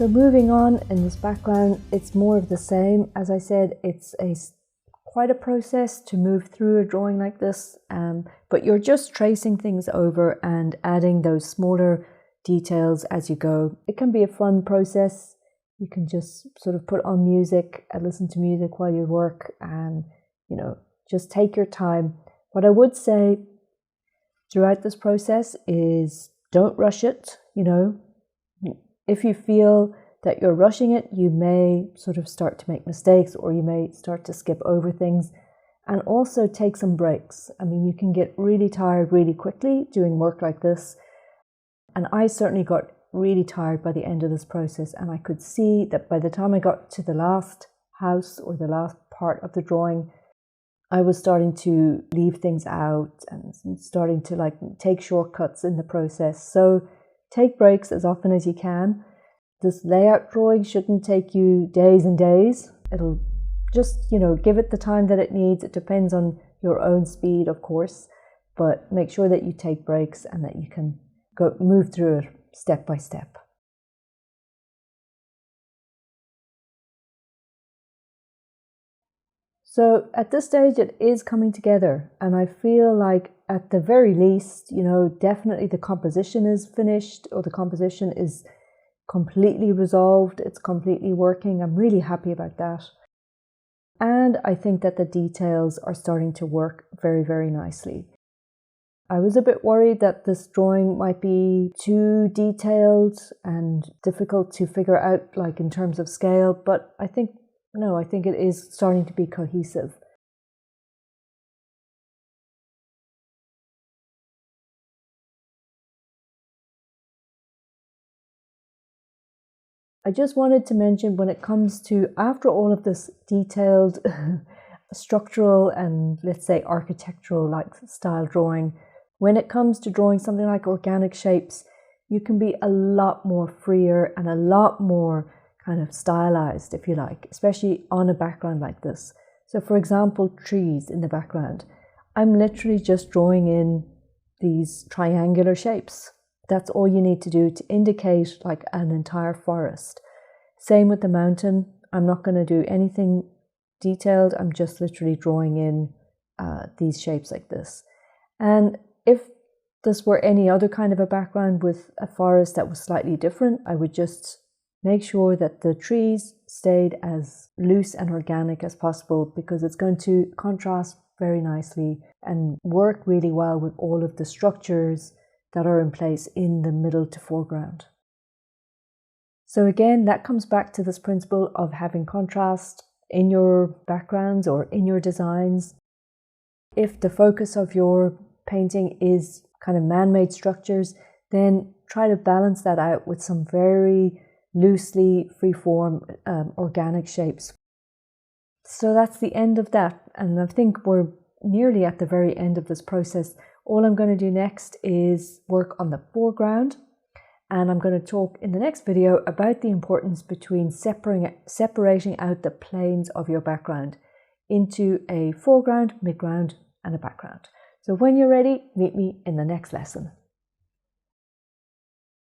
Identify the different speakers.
Speaker 1: So moving on in this background, it's more of the same. As I said, it's quite a process to move through a drawing like this, but you're just tracing things over and adding those smaller details as you go. It can be a fun process. You can just sort of put on music and listen to music while you work and, just take your time. What I would say throughout this process is don't rush it. If you feel that you're rushing it, you may sort of start to make mistakes, or you may start to skip over things. And also take some breaks. I mean, you can get really tired really quickly doing work like this. And I certainly got really tired by the end of this process, and I could see that by the time I got to the last house or the last part of the drawing, I was starting to leave things out and starting to take shortcuts in the process. So take breaks as often as you can. This layout drawing shouldn't take you days and days. It'll just, give it the time that it needs. It depends on your own speed, of course, but make sure that you take breaks and that you can move through it step by step. So at this stage, it is coming together, and I feel like at the very least, definitely the composition is finished, or the composition is completely resolved. It's completely working. I'm really happy about that. And I think that the details are starting to work very, very nicely. I was a bit worried that this drawing might be too detailed and difficult to figure out, in terms of scale, but I think it is starting to be cohesive. I just wanted to mention, when it comes to, after all of this detailed structural and, let's say, architectural style drawing, when it comes to drawing something like organic shapes, you can be a lot more freer and a lot more kind of stylized, if you like, especially on a background like this. So for example, trees in the background. I'm literally just drawing in these triangular shapes. That's all you need to do to indicate an entire forest. Same with the mountain. I'm not going to do anything detailed. I'm just literally drawing in these shapes like this. And if this were any other kind of a background with a forest that was slightly different, I would just make sure that the trees stayed as loose and organic as possible, because it's going to contrast very nicely and work really well with all of the structures that are in place in the middle to foreground. So again, that comes back to this principle of having contrast in your backgrounds or in your designs. If the focus of your painting is kind of man-made structures, then try to balance that out with some very loosely free-form organic shapes. So that's the end of that, and I think we're nearly at the very end of this process. All I'm going to do next is work on the foreground, and I'm going to talk in the next video about the importance between separating out the planes of your background into a foreground, midground, and a background. So when you're ready, meet me in the next lesson.